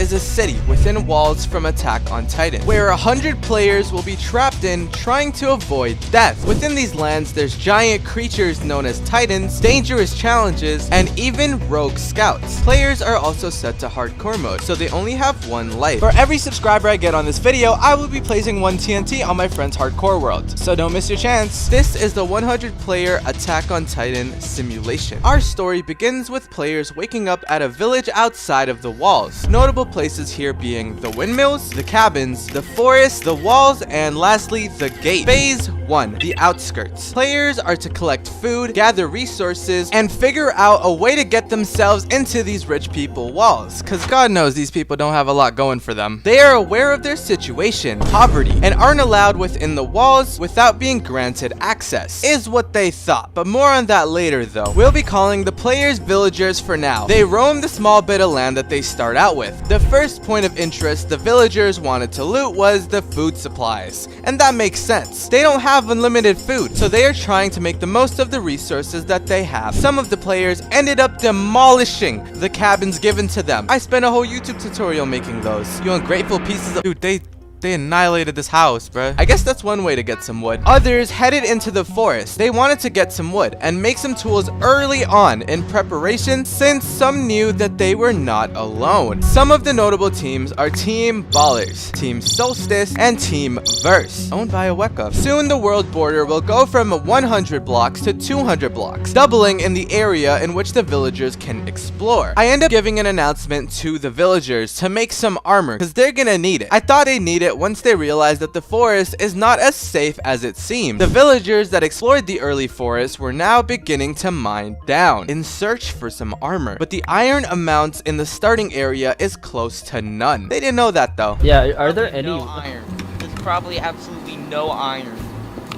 is a city within walls from Attack on Titan, where 100 players will be trapped in trying to avoid death. Within these lands, there's giant creatures known as titans, dangerous challenges, and even rogue scouts. Players are also set to hardcore mode, so they only have one life. For every subscriber I get on this video, I will be placing one TNT on my friend's hardcore world, so don't miss your chance. This is the 100 player Attack on Titan simulation. Our story begins with players waking up at a village outside of the walls. Notable places here being the windmills, the cabins, the forest, the walls, and lastly, the gate. Phase 1, the outskirts. Players are to collect food, gather resources, and figure out a way to get themselves into these rich people walls, cause God knows these people don't have a lot going for them. They are aware of their situation, poverty, and aren't allowed within the walls without being granted access, is what they thought, but more on that later though. We'll be calling the players villagers for now. They roam the small bit of land that they start out with. The first point of interest the villagers wanted to loot was the food supplies, and that makes sense. They don't have unlimited food, so they are trying to make the most of the resources that they have. Some of the players ended up demolishing the cabins given to them. I spent a whole YouTube tutorial making those. You ungrateful pieces of— dude, they annihilated this house, bruh. I guess that's one way to get some wood. Others headed into the forest. They wanted to get some wood and make some tools early on in preparation, since some knew that they were not alone. Some of the notable teams are Team Ballers, Team Solstice, and Team Verse, owned by a Weka. Soon the world border will go from 100 blocks to 200 blocks, doubling in the area in which the villagers can explore. I end up giving an announcement to the villagers to make some armor, because they're gonna need it. I thought they'd need it once they realized that the forest is not as safe as it seemed. The villagers that explored the early forest were now beginning to mine down in search for some armor, but the iron amounts in the starting area is close to none. They didn't know that though. Yeah, are there any iron? There's probably absolutely no iron.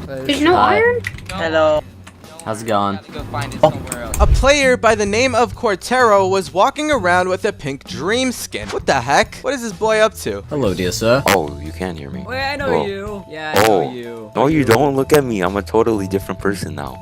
There's no iron? No. Hello. How's it going? Go find it somewhere else. A player by the name of Cortero was walking around with a pink dream skin. What the heck? What is this boy up to? Hello, dear sir. Oh, you can hear me. Wait, I know you. Yeah, I know you. No, you don't. Look at me. I'm a totally different person now.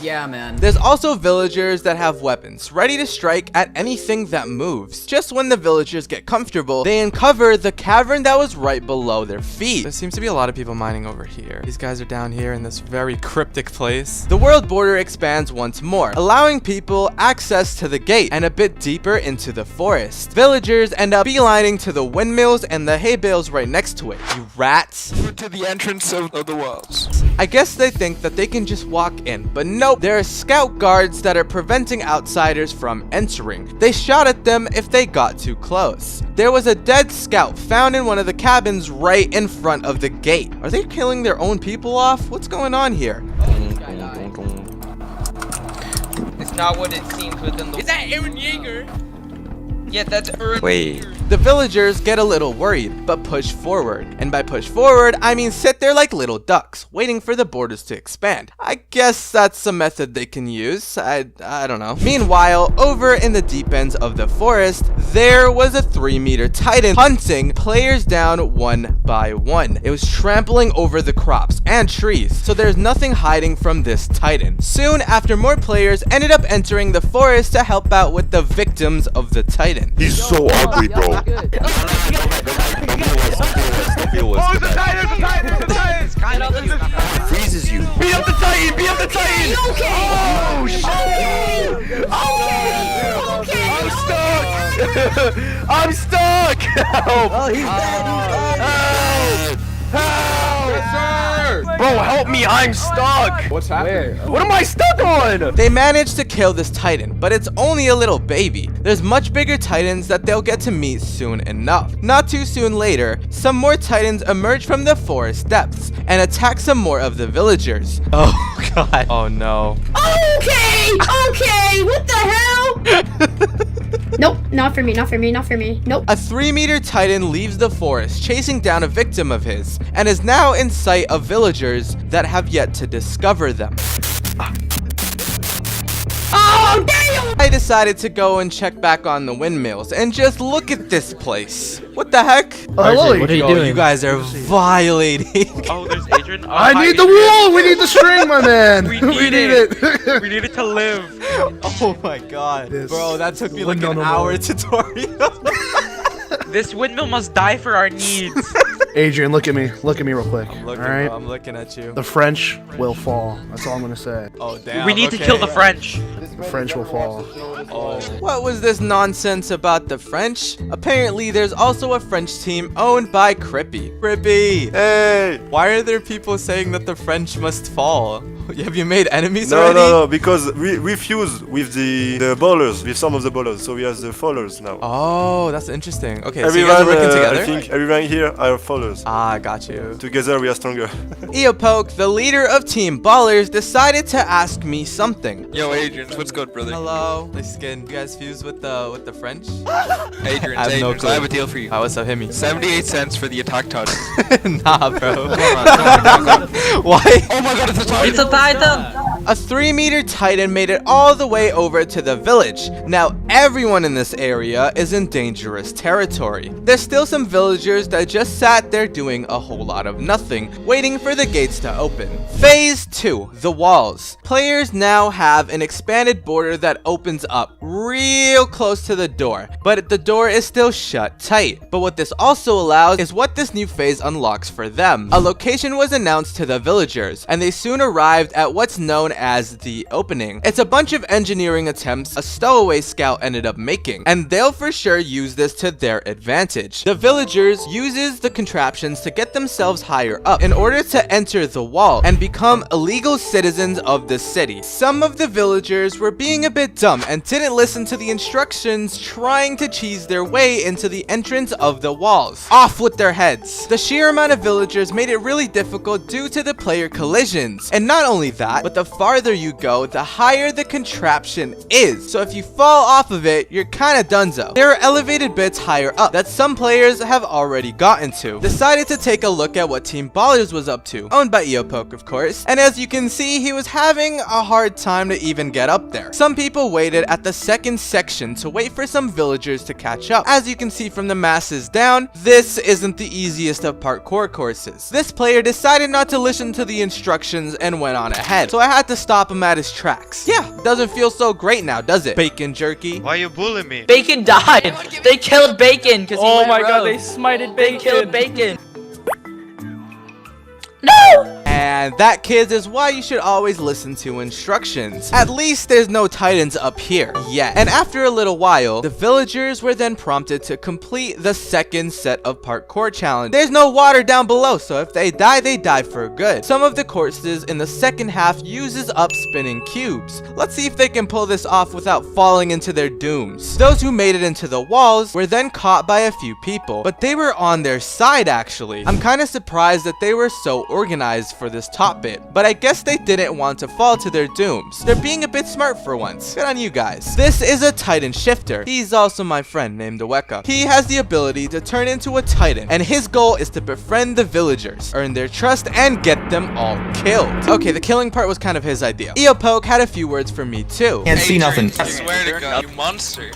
Yeah, man. There's also villagers that have weapons, ready to strike at anything that moves. Just when the villagers get comfortable, they uncover the cavern that was right below their feet. There seems to be a lot of people mining over here. These guys are down here in this very cryptic place. The world border expands once more, allowing people access to the gate and a bit deeper into the forest. Villagers end up beelining to the windmills and the hay bales right next to it. You rats. To the entrance of the walls. I guess they think that they can just walk in, but nope, there are scout guards that are preventing outsiders from entering. They shot at them if they got too close. There was a dead scout found in one of the cabins right in front of the gate. Are they killing their own people off? What's going on here? It's not what it seems within the— Is that EREN YEAGER? Yeah, that's EREN Wait. YEAGER. The villagers get a little worried, but push forward. And by push forward, I mean sit there like little ducks, waiting for the borders to expand. I guess that's a method they can use. I don't know. Meanwhile, over in the deep ends of the forest, there was a 3-meter titan hunting players down one by one. It was trampling over the crops and trees, so there's nothing hiding from this titan. Soon after, more players ended up entering the forest to help out with the victims of the titan. He's so ugly, bro. Oh, the Titan! The Titan! The Titan! It's kind of Freezes you. Beat up the Titan! Beat up the Titan! Okay! Oh, shit! Okay! I'm stuck! I'm stuck! Help! Oh, he's dead! Help! Bro, help me! I'm stuck! What's happening? What am I stuck on? They managed to kill this titan, but it's only a little baby. There's much bigger titans that they'll get to meet soon enough. Not too soon later, some more titans emerge from the forest depths and attack some more of the villagers. Oh god. Oh no. Okay! Okay! What the hell? Nope, not for me, not for me, not for me. Nope. A 3-meter titan leaves the forest, chasing down a victim of his, and is now in sight of villagers that have yet to discover them. Oh, damn! I decided to go and check back on the windmills and just look at this place. What the heck? Hello, what are you doing? You guys are violating. Oh, there's Adrian. I need the wool! We need the string, my man! We need it! We need it to live. Oh my god. This Bro, that took me like no, an no, no. hour tutorial. This windmill must die for our needs. Adrian, look at me. Look at me real quick. I'm looking, all right? bro, I'm looking at you. The French will fall. That's all I'm gonna say. Oh, damn. We need to okay. kill the French. The French will fall. Oh. What was this nonsense about the French? Apparently, there's also a French team owned by Crippy. Crippy! Hey! Why are there people saying that the French must fall? Have you made enemies already? No, because we fused with the bowlers, with some of the bowlers, so we have the followers now. Oh, that's interesting. Okay, so you guys are working together? I think everyone here are followers. Ah, got you. Together we are stronger. Eopoke, the leader of Team Ballers, decided to ask me something. Yo, Adrians, what's good, brother? Hello, nice skin. You guys fused with the French? Adrians, I have no clue. I have a deal for you. What's up, hit me? 78 cents for the attack titan. Nah, bro. Come on. Why? Oh my god, it's a titan! It's a titan. A 3-meter titan made it all the way over to the village. Now, everyone in this area is in dangerous territory. There's still some villagers that just sat there doing a whole lot of nothing, waiting for the gates to open. Phase 2, the walls. Players now have an expanded border that opens up real close to the door, but the door is still shut tight. But what this also allows is what this new phase unlocks for them. A location was announced to the villagers, and they soon arrived at what's known as the opening. It's a bunch of engineering attempts a stowaway scout ended up making, and they'll for sure use this to their advantage. The villagers uses the contraptions to get themselves higher up in order to enter the wall and become illegal citizens of the city. Some of the villagers were being a bit dumb and didn't listen to the instructions, trying to cheese their way into the entrance of the walls. Off with their heads. The sheer amount of villagers made it really difficult due to the player collisions. And not only that, but the farther you go, the higher the contraption is. So if you fall off of it, you're kinda donezo. There are elevated bits higher up that some players have already gotten to. Decided to take a look at what Team Ballers was up to, owned by Eopoke of course, and as you can see, he was having a hard time to even get up there. Some people waited at the second section to wait for some villagers to catch up. As you can see from the masses down, this isn't the easiest of parkour courses. This player decided not to listen to the instructions and went on ahead, so I had to stop him at his tracks. Yeah, doesn't feel so great now, does it? Bacon jerky. Why you bullying me? Bacon died. They killed Bacon because he went Oh my god, rogue. they smited They Bacon. killed Bacon. And that, kids, is why you should always listen to instructions. At least there's no titans up here yet. And after a little while, the villagers were then prompted to complete the second set of parkour challenge. There's no water down below, so if they die for good. Some of the courses in the second half uses up spinning cubes. Let's see if they can pull this off without falling into their dooms. Those who made it into the walls were then caught by a few people, but they were on their side actually. I'm kind of surprised that they were so organized for this top bit, but I guess they didn't want to fall to their dooms. They're being a bit smart for once. Good on you guys. This is a Titan shifter. He's also my friend named Aweka. He has the ability to turn into a Titan, and his goal is to befriend the villagers, earn their trust, and get them all killed. Okay, the killing part was kind of his idea. Eopoke had a few words for me too. Can't see nothing. I swear to God, you monster.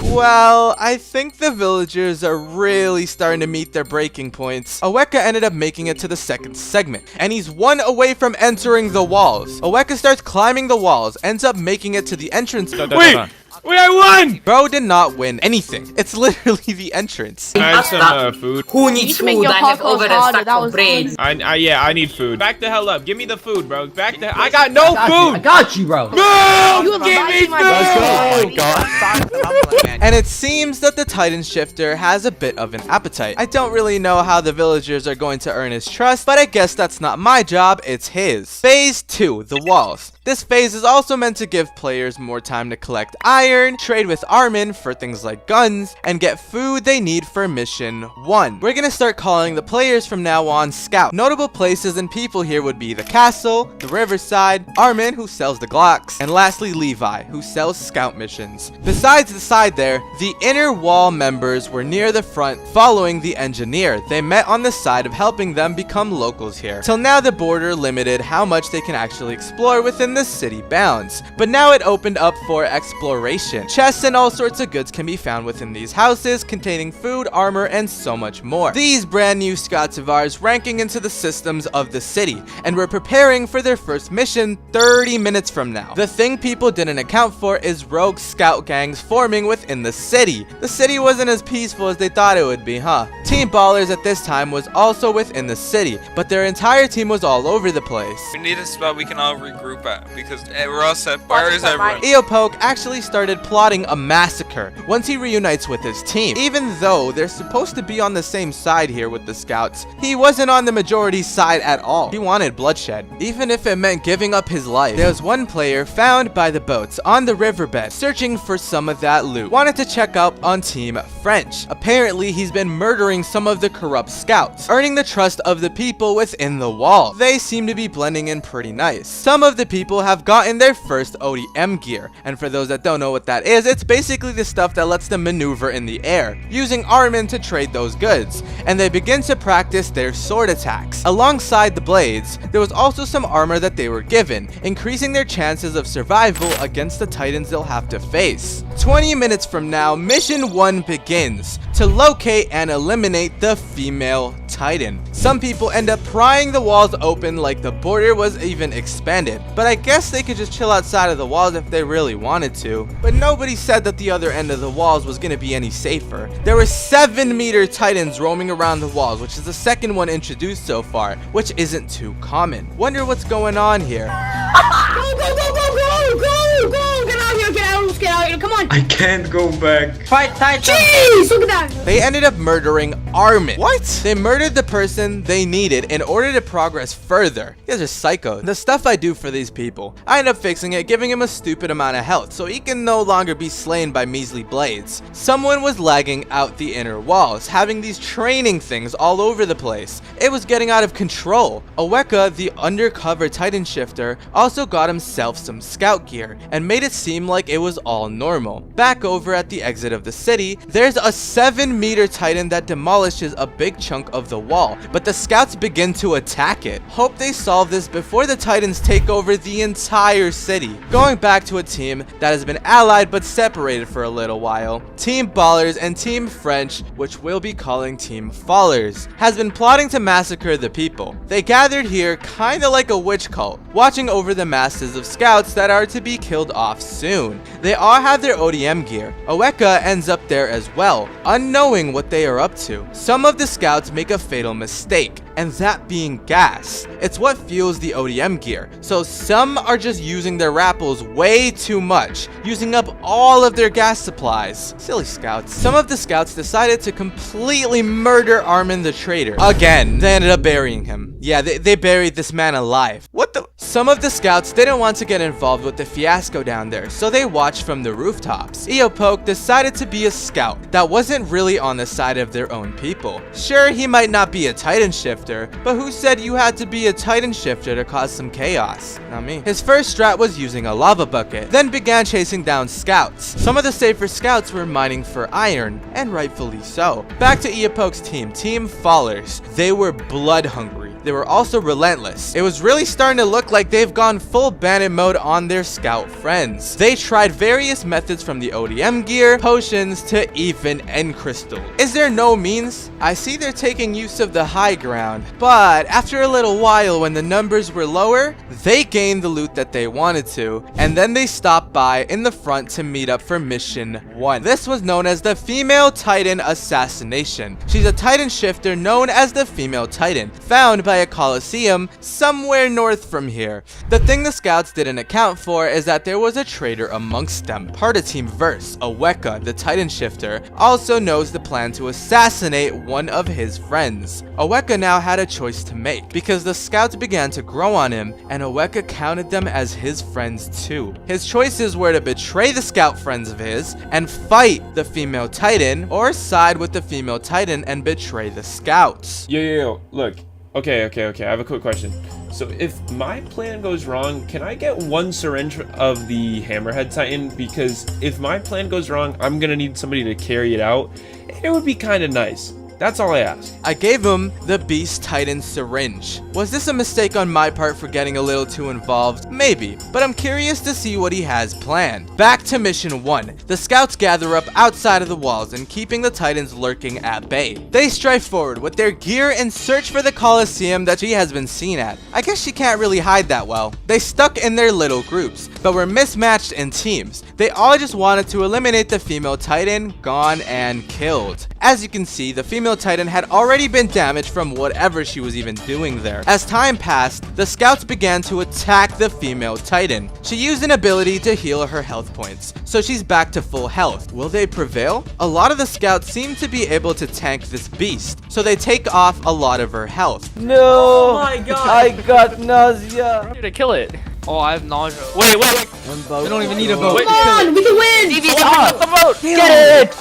Well, I think the villagers are really starting to meet their breaking points. Aweka ended up making it to the second segment, and he's one away from entering the walls. Aweka starts climbing the walls, ends up making it to the entrance. Wait! Wait, I won! Bro did not win anything. It's literally the entrance. Can I have some food? Who needs make food? your I have tacos over a harder, stack that of was bread. good. Yeah, I need food. Back the hell up. Give me the food, bro. Back the I got no I food! got you, bro. No! You have Give me a food! And it seems that the Titan shifter has a bit of an appetite. I don't really know how the villagers are going to earn his trust, but I guess that's not my job, it's his. Phase 2, the walls. This phase is also meant to give players more time to collect iron, trade with Armin for things like guns, and get food they need for mission 1. We're gonna start calling the players from now on Scout. Notable places and people here would be the castle, the riverside, Armin, who sells the Glocks, and lastly Levi, who sells scout missions. Besides the side there, the inner wall members were near the front following the engineer. They met on the side of helping them become locals here. Till now the border limited how much they can actually explore within the city bounds, but now it opened up for exploration. mission. Chests and all sorts of goods can be found within these houses, containing food, armor, and so much more. These brand new scouts of ours ranking into the systems of the city, and we're preparing for their first mission 30 minutes from now. The thing people didn't account for is rogue scout gangs forming within the city. The city wasn't as peaceful as they thought it would be, huh? Team Ballers at this time was also within the city, but their entire team was all over the place. We need a spot we can all regroup at because we're all set. Where is everyone? Eopoke actually started plotting a massacre once he reunites with his team. Even though they're supposed to be on the same side here with the scouts, he wasn't on the majority side at all. He wanted bloodshed, even if it meant giving up his life. There was one player found by the boats on the riverbed searching for some of that loot. Wanted to check out on Team French. Apparently he's been murdering some of the corrupt scouts, earning the trust of the people within the wall. They seem to be blending in pretty nice. Some of the people have gotten their first ODM gear, and for those that don't know what that is, it's basically the stuff that lets them maneuver in the air, using Armin to trade those goods, and they begin to practice their sword attacks. Alongside the blades, there was also some armor that they were given, increasing their chances of survival against the titans they'll have to face. 20 minutes from now, mission 1 begins, to locate and eliminate the female titan. Some people end up prying the walls open like the border was even expanded, but I guess they could just chill outside of the walls if they really wanted to. But nobody said that the other end of the walls was gonna be any safer. There were 7-meter titans roaming around the walls, which is the second one introduced so far, which isn't too common. Wonder what's going on here. Go, go, go, go, go, go, go! Get out here, get out, get out here, come on! I can't go back. Fight Titan. Jeez, look at that! They ended up murdering Armin. What? They murdered the person they needed in order to progress further. You guys are psycho. The stuff I do for these people, I end up fixing it, giving him a stupid amount of health so he can no longer be slain by measly blades. Someone was lagging out the inner walls, having these training things all over the place. It was getting out of control. Aweka, the undercover titan shifter, also got himself some scout gear and made it seem like it was all normal. Back over at the exit of the city, there's a 7-meter titan that demolishes a big chunk of the wall, but the scouts begin to attack it. Hope they solve this before the titans take over the entire city. Going back to a team that has been allied but separated for a little while, Team Ballers and Team French, which we'll be calling Team Fallers, has been plotting to massacre the people. They gathered here kinda like a witch cult, watching over the masses of scouts that are to be killed off soon. They all have their ODM gear. Aweka ends up there as well, unknowing what they are up to. Some of the scouts make a fatal mistake, and that being gas. It's what fuels the ODM gear, so some are just using their rappels way too much, using up all of their gas supplies. Silly scouts. Some of the scouts decided to completely murder Armin the traitor. Again, they ended up burying him. Yeah, they buried this man alive. What the? Some of the scouts didn't want to get involved with the fiasco down there, so they watched from the rooftops. Eopoke decided to be a scout that wasn't really on the side of their own people. Sure, he might not be a titan shifter, but who said you had to be a titan shifter to cause some chaos? Not me. His first strat was using a lava bucket, then began chasing down scouts. Some of the safer scouts were mining for iron, and rightfully so. Back to Eopoke's team, Team Fallers. They were blood hungry. They were also relentless. It was really starting to look like they've gone full bandit mode on their scout friends. They tried various methods from the ODM gear, potions, to even end crystal. Is there no means? I see they're taking use of the high ground, but after a little while when the numbers were lower, they gained the loot that they wanted to, and then they stopped by in the front to meet up for mission 1. This was known as the Female Titan Assassination. She's a titan shifter known as the Female Titan, found by a Colosseum somewhere north from here. The thing the scouts didn't account for is that there was a traitor amongst them. Part of Team Verse, Aweka, the titan shifter, also knows the plan to assassinate one of his friends. Aweka now had a choice to make, because the scouts began to grow on him, and Aweka counted them as his friends too. His choices were to betray the scout friends of his, and fight the female titan, or side with the female titan and betray the scouts. Yo, look. Okay, I have a quick question. So if my plan goes wrong, can I get 1 syringe of the Hammerhead Titan? Because if my plan goes wrong, I'm gonna need somebody to carry it out. And it would be kind of nice. That's all I ask. I gave him the Beast Titan syringe. Was this a mistake on my part for getting a little too involved? Maybe, but I'm curious to see what he has planned. Back to mission 1. The scouts gather up outside of the walls and keeping the Titans lurking at bay. They strive forward with their gear and search for the Colosseum that she has been seen at. I guess she can't really hide that well. They stuck in their little groups, but were mismatched in teams. They all just wanted to eliminate the female Titan, gone and killed. As you can see, the female Titan had already been damaged from whatever she was even doing there. As time passed, the scouts began to attack the female Titan. She used an ability to heal her health points, so she's back to full health. Will they prevail? A lot of the scouts seem to be able to tank this beast, so they take off a lot of her health. No! Oh my god! I got nausea. I'm gonna kill it. Oh, I have nausea. Wait. We don't even need a vote. Come on, we can win! Get it!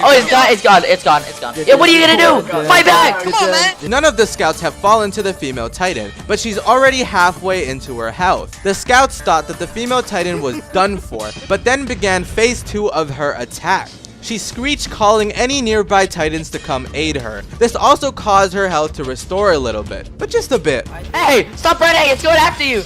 Oh, it's gone. Yeah, what are you gonna do? Fight back! Come on, man. None of the scouts have fallen to the female Titan, but she's already halfway into her health. The scouts thought that the female Titan was done for, but then began phase 2 of her attack. She screeched, calling any nearby Titans to come aid her. This also caused her health to restore a little bit, but just a bit. Hey, stop running! It's going after you!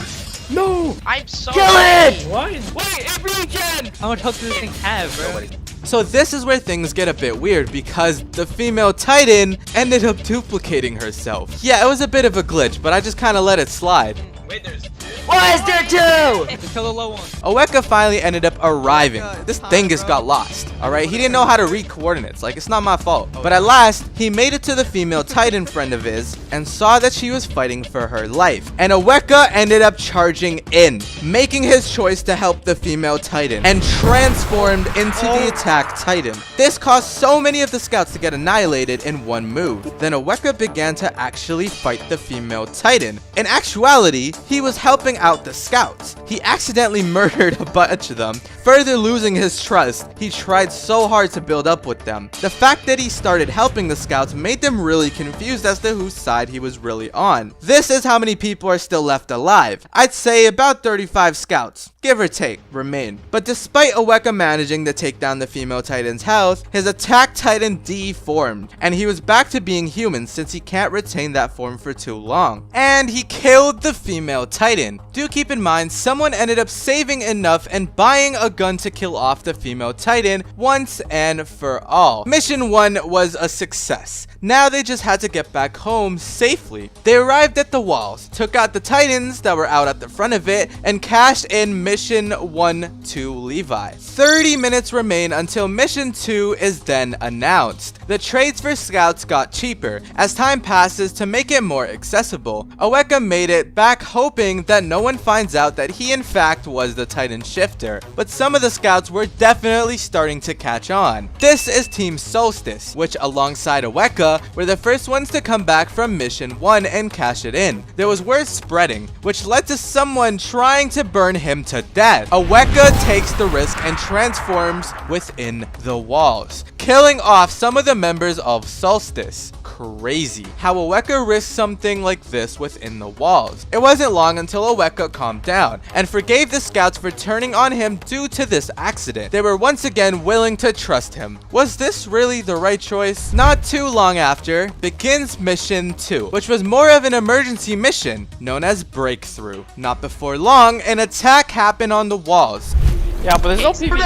No! I'm so Kill it! Why? Wait, every gen! How much health does this thing have, bro? So this is where things get a bit weird because the female Titan ended up duplicating herself. Yeah, it was a bit of a glitch, but I just kind of let it slide. Wait, there's two? Why is there two? Kill the low one. Oweka finally ended up arriving. This dingus got lost, alright? He didn't know how to read coordinates, like it's not my fault. But at last, he made it to the female Titan friend of his and saw that she was fighting for her life. And Oweka ended up charging in, making his choice to help the female Titan and transformed into the attack Titan. This caused so many of the scouts to get annihilated in one move. Then Oweka began to actually fight the female Titan. In actuality, he was helping out the scouts. He accidentally murdered a bunch of them. Further losing his trust, he tried so hard to build up with them. The fact that he started helping the scouts made them really confused as to whose side he was really on. This is how many people are still left alive. I'd say about 35 scouts, give or take, remain. But despite Oweka managing to take down the female Titan's health, his attack Titan deformed, and he was back to being human since he can't retain that form for too long. And he killed the female Titan. Do keep in mind, someone ended up saving enough and buying a gun to kill off the female Titan once and for all. Mission 1 was a success. Now they just had to get back home safely. They arrived at the walls, took out the Titans that were out at the front of it, and cashed in Mission 1 to Levi. 30 minutes remain until Mission 2 is then announced. The trades for scouts got cheaper as time passes to make it more accessible. Oweka made it back hoping that no one finds out that he in fact was the Titan shifter, but some of the scouts were definitely starting to catch on. This is Team Solstice, which alongside Oweka were the first ones to come back from Mission 1 and cash it in. There was word spreading, which led to someone trying to burn him to death. Oweka takes the risk and transforms within the walls, killing off some of the members of Solstice. Crazy how Oweka risked something like this within the walls. It wasn't long until Oweka calmed down and forgave the scouts for turning on him due to this accident. They were once again willing to trust him. Was this really the right choice? Not too long after begins Mission 2, which was more of an emergency mission known as Breakthrough. Not before long, an attack happened on the walls. Yeah, but there's no PvP.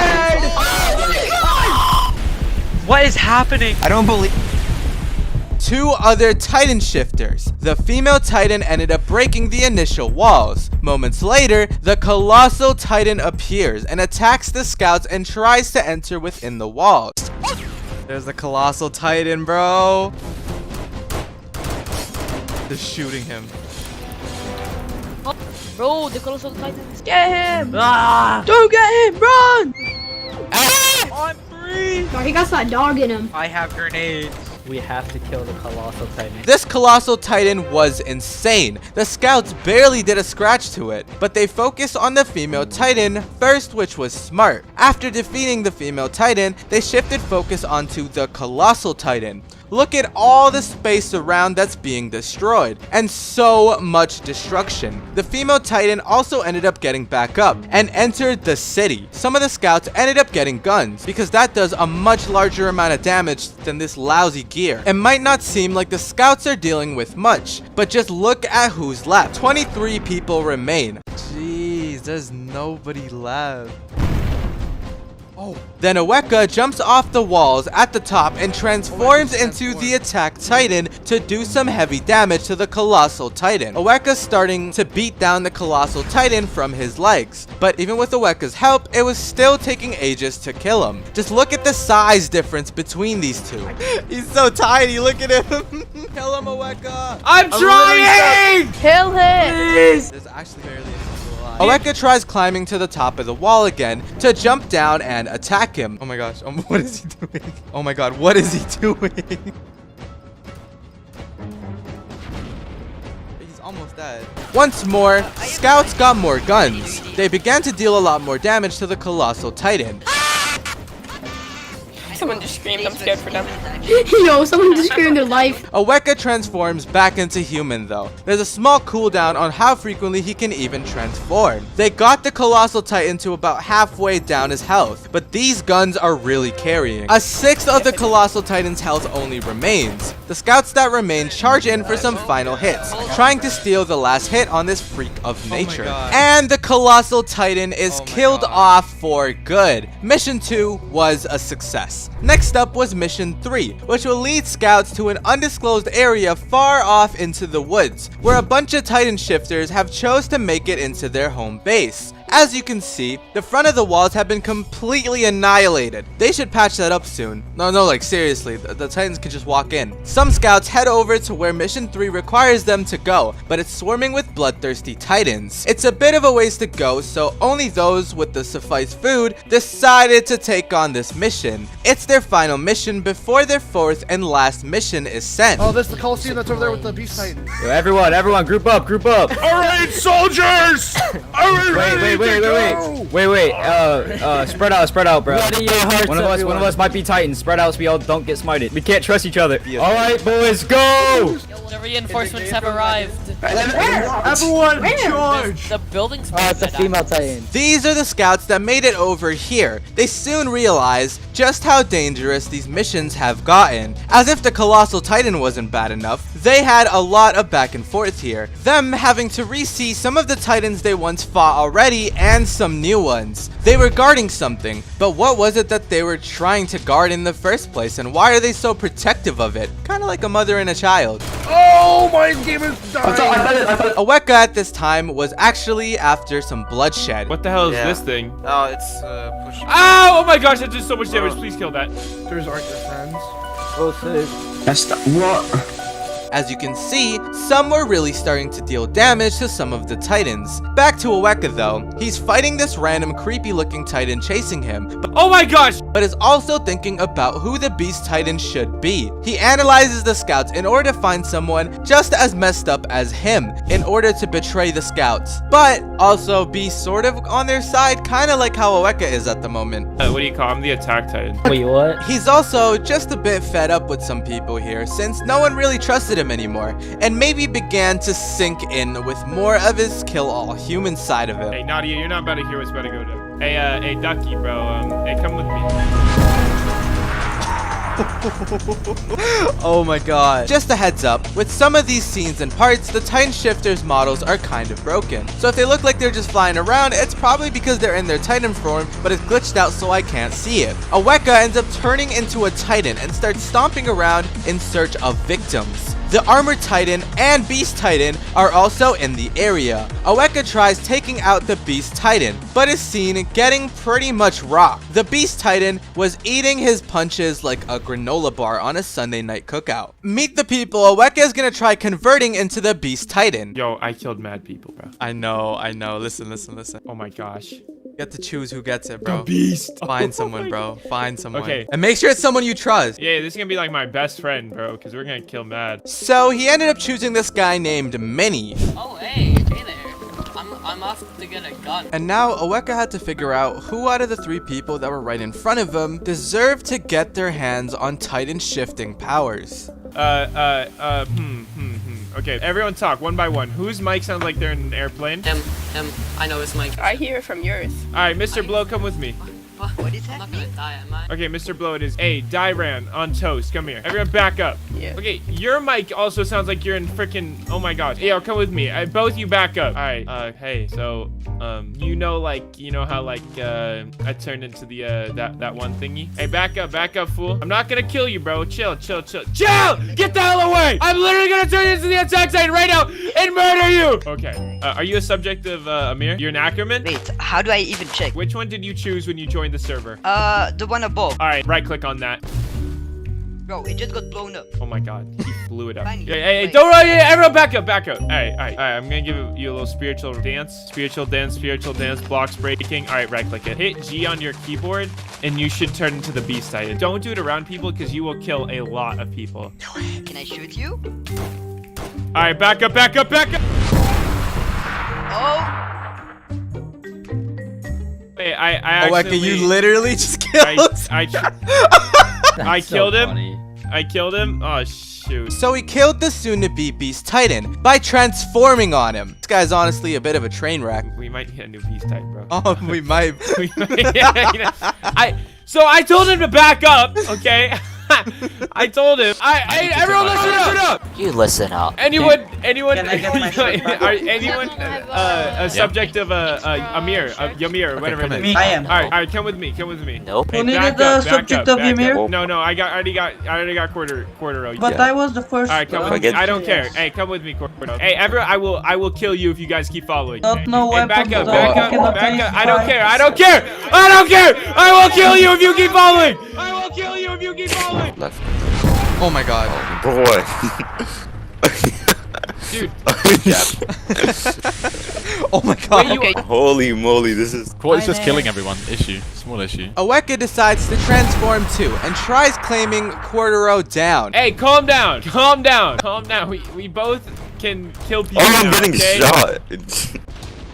What is happening? I don't believe. Two other Titan shifters. The female Titan ended up breaking the initial walls. Moments later, the Colossal Titan appears and attacks the scouts and tries to enter within the walls. There's the Colossal Titan, bro. They're shooting him. Bro, the Colossal Titans. Get him! Ah! Don't get him! Run! Ah! I'm free! No, he got that dog in him. I have grenades. We have to kill the Colossal Titan. This Colossal Titan was insane. The scouts barely did a scratch to it, but they focused on the female Titan first, which was smart. After defeating the female Titan, they shifted focus onto the Colossal Titan. Look at all the space around that's being destroyed, and so much destruction. The female Titan also ended up getting back up and entered the city. Some of the scouts ended up getting guns because that does a much larger amount of damage than this lousy gear. It might not seem like the scouts are dealing with much, but just look at who's left. 23 people remain. Jeez, there's nobody left. Oh. Then Aweka jumps off the walls at the top and transforms into the attack titan to do some heavy damage to the colossal titan. Aweka's starting to beat down the colossal titan from his legs, but even with Aweka's help, it was still taking ages to kill him. Just look at the size difference between these two. He's so tiny, look at him. Kill him, Aweka. I'm trying! Kill him! Please! There's actually barely anyone alive. Aweka tries climbing to the top of the wall again to jump down and attack him. Oh my gosh, what is he doing? Oh my god, what is he doing? He's almost dead. Once more, scouts got more guns. They began to deal a lot more damage to the colossal titan. Someone just screamed, I'm scared for them. Yo, someone just screamed their life. Aweka transforms back into human though. There's a small cooldown on how frequently he can even transform. They got the colossal titan to about halfway down his health, but these guns are really carrying. A sixth of the colossal titan's health only remains. The scouts that remain charge in for some final hits, trying to steal the last hit on this freak of nature. And the colossal titan is killed off for good. Mission 2 was a success. Next up was Mission 3, which will lead scouts to an undisclosed area far off into the woods, where a bunch of Titan shifters have chose to make it into their home base. As you can see, the front of the walls have been completely annihilated. They should patch that up soon. No, like seriously, the Titans can just walk in. Some scouts head over to where Mission 3 requires them to go, but it's swarming with bloodthirsty Titans. It's a bit of a ways to go, so only those with the suffice food decided to take on this mission. It's their final mission before their fourth and last mission is sent. Oh, that's the Colosseum that's over there with the Beast Titan. Yo, everyone, group up. Alright, soldiers! Wait. Spread out, bro. One of us might be Titans. Spread out so we all don't get smited. We can't trust each other. All right, boys, go! The reinforcements have arrived. Everyone, charge! The building's It's a female Titan. These are the scouts that made it over here. They soon realized just how dangerous these missions have gotten. As if the colossal titan wasn't bad enough, they had a lot of back and forth here. Them having to re-see some of the titans they once fought already and some new ones. They were guarding something, but what was it that they were trying to guard in the first place, and why are they so protective of it? Kind of like a mother and a child. Oh, my game is dying! Aweka at this time was actually after some bloodshed. What the hell is this thing? Oh, it's pushing. Ow! Oh my gosh, that did so much damage. Please kill that. There's aren't your friends. Go safe. That's what? As you can see, some were really starting to deal damage to some of the titans. Back to Aweka though, he's fighting this random creepy looking titan chasing him, Oh my gosh! but is also thinking about who the beast titan should be. He analyzes the scouts in order to find someone just as messed up as him in order to betray the scouts, but also be sort of on their side, kind of like how Aweka is at the moment. What do you call him? The attack titan. Wait, what? He's also just a bit fed up with some people here since no one really trusted him anymore, and maybe began to sink in with more of his kill-all human side of him. Hey, Nadia, you're not about to hear what's about to go down. Hey, Ducky, bro. Hey, come with me. Oh my god. Just a heads up, with some of these scenes and parts, the Titan Shifters models are kind of broken. So if they look like they're just flying around, it's probably because they're in their Titan form, but it's glitched out so I can't see it. Aweka ends up turning into a Titan and starts stomping around in search of victims. The Armored Titan and Beast Titan are also in the area. Aweka tries taking out the Beast Titan, but is seen getting pretty much rocked. The Beast Titan was eating his punches like a granola bar on a Sunday night cookout. Meet the people Aweka is gonna try converting into the Beast Titan. Yo, I killed mad people, bro. I know. Listen. Oh my gosh. You get to choose who gets it, bro. Beast. Find someone, bro. Find someone. Okay. And make sure it's someone you trust. Yeah, this is gonna be like my best friend, bro, because we're gonna kill mad. So he ended up choosing this guy named Minnie. Oh, hey there. I'm off to get a gun. And now Aweka had to figure out who out of the 3 people that were right in front of him deserved to get their hands on Titan shifting powers. Okay, everyone talk one by one. Whose mic sounds like they're in an airplane? I know his mic. I hear from yours. Alright, Mr. Blow, come with me. What is that? I'm not gonna die, am I? Okay, Mr. Blow, it is A, Dyran on toast. Come here. Everyone back up. Yeah. Okay, your mic also sounds like you're in freaking, oh my god. Yo, come with me. Both you back up. Alright, hey, so, you know how, I turned into the, that one thingy? Hey, back up, fool. I'm not gonna kill you, bro. Chill. Chill! Get the hell away! I'm literally gonna turn into the attack site right now and murder you! Okay, are you a subject of, Amir? You're an Ackerman? Wait, how do I even check? Which one did you choose when you joined the server? The one above. Alright, right click on that. Bro, it just got blown up. Oh my god, he blew it up. Fine, Hey, fine. don't run! Everyone back up! Alright, I'm gonna give you a little spiritual dance. Spiritual dance, blocks breaking. Alright, right click it. Hit G on your keyboard, and you should turn into the Beast Titan. Don't do it around people, because you will kill a lot of people. Can I shoot you? Alright, back up! Oh! Hey, I Aweka, accidentally... you literally just killed. I killed him. I killed him. Oh, shoot. So he killed the soon-to-be Beast Titan by transforming on him. This guy's honestly a bit of a train wreck. We might get a new Beast Titan, bro. Oh, we might. So I told him to back up, okay? I told him. Everyone listen up. You listen up. Anyone, Can I get my a subject of Amir, Yamir, whatever it is. I am. All right, come with me. Nope. Hey, back up, subject of Ymir? No, I already got quarter. But I was the first. All right, come with me. I don't care. Hey, come with me, quarter. Hey, I will kill you if you guys keep following. Hey, back up. I don't care. I will kill you if you keep following. Left. Oh my god. Boy. Dude. Oh my god. Holy moly, this is... Quad is just killing everyone. Small issue. Aweka decides to transform too and tries claiming Quartero down. Hey, calm down. We both can kill people. Oh, I'm now, getting okay? shot.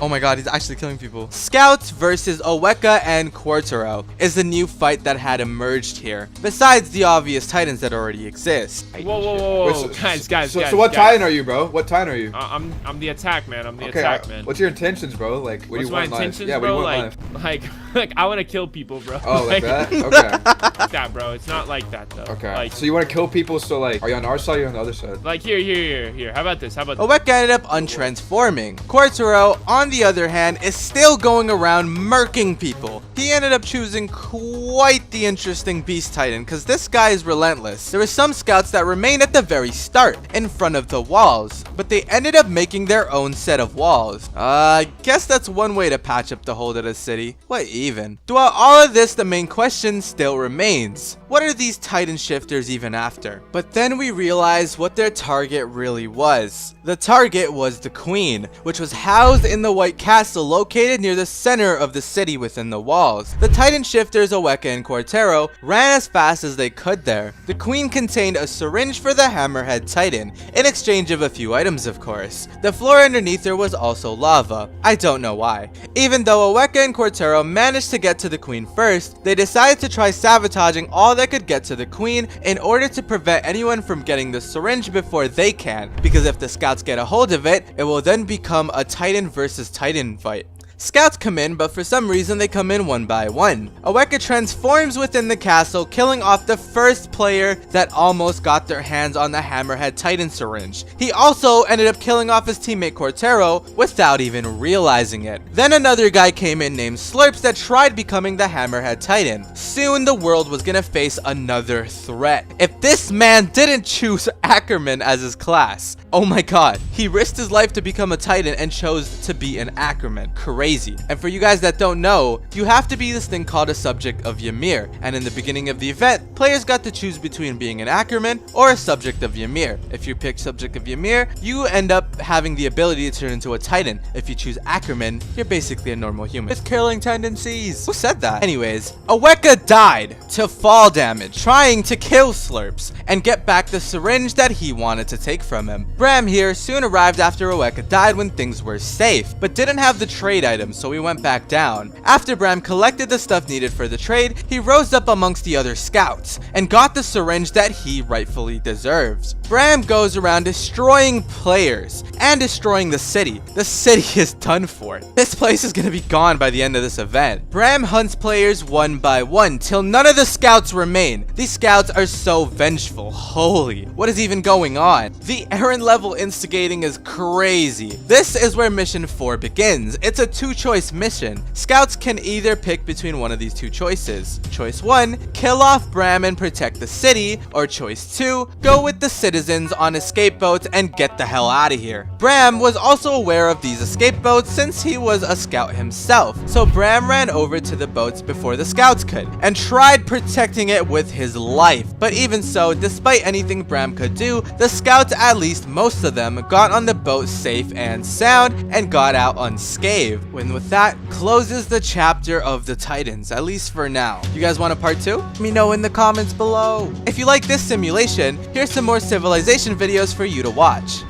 Oh my god, he's actually killing people. Scouts versus Aweka and Quartero is the new fight that had emerged here, besides the obvious Titans that already exist. Whoa. Guys. So what Titan are you, bro? What Titan are you? I'm the attack man. Okay, what's your intentions, bro? Like, what do you want in life? intentions, Yeah, what do bro? you want in life? Like I want to kill people, bro. Oh, like that? Okay. Like that, bro. It's not like that though. Okay. Like, So you want to kill people, so like, are you on our side or on the other side? like here. How about this? Aweka ended up untransforming. Quartero, on the other hand, is still going around murking people. He ended up choosing quite the interesting Beast Titan, because this guy is relentless. There were some scouts that remained at the very start, in front of the walls, but they ended up making their own set of walls. I guess that's one way to patch up the hold of the city. What even? Throughout all of this, the main question still remains. What are these Titan shifters even after? But then we realized what their target really was. The target was the Queen, which was housed in the White Castle located near the center of the city within the walls. The Titan shifters Aweka and Quartero ran as fast as they could there. The Queen contained a syringe for the Hammerhead Titan, in exchange of a few items of course. The floor underneath her was also lava. I don't know why. Even though Aweka and Quartero managed to get to the Queen first, they decided to try sabotaging all that could get to the Queen in order to prevent anyone from getting the syringe before they can, because if the scouts get a hold of it, it will then become a Titan versus Titan fight. Scouts come in, but for some reason they come in one by one. Aweka transforms within the castle, killing off the first player that almost got their hands on the Hammerhead Titan syringe. He also ended up killing off his teammate Quartero without even realizing it. Then another guy came in named Slurps that tried becoming the Hammerhead Titan. Soon the world was gonna face another threat. If this man didn't choose Ackerman as his class. Oh my god, he risked his life to become a Titan and chose to be an Ackerman. Crazy. crazy. And for you guys that don't know, you have to be this thing called a subject of Ymir, and in the beginning of the event, players got to choose between being an Ackerman or a subject of Ymir. If you pick subject of Ymir, you end up having the ability to turn into a Titan. If you choose Ackerman, you're basically a normal human with killing tendencies. Who said that? Anyways, Aweka died to fall damage, trying to kill Slurps and get back the syringe that he wanted to take from him. Bram here soon arrived after Aweka died when things were safe, but didn't have the trade items, so he went back down. After Bram collected the stuff needed for the trade, he rose up amongst the other scouts and got the syringe that he rightfully deserves. Bram goes around destroying players and destroying the city. The city is done for. This place is gonna be gone by the end of this event. Bram hunts players one by one till none of the scouts remain. These scouts are so vengeful. Holy, what is even going on? The Eren level instigating is crazy. This is where mission 4 begins. It's a 2-choice mission. Scouts can either pick between one of these 2 choices. Choice 1, kill off Bram and protect the city, or choice 2, go with the citizens on escape boats and get the hell out of here. Bram was also aware of these escape boats since he was a scout himself, so Bram ran over to the boats before the scouts could and tried protecting it with his life. But even so, despite anything Bram could do, the scouts, at least most of them, got on the boat safe and sound and got out unscathed. And with that, closes the chapter of the Titans, at least for now. You guys want a part 2? Let me know in the comments below. If you like this simulation, here's some more civilization videos for you to watch.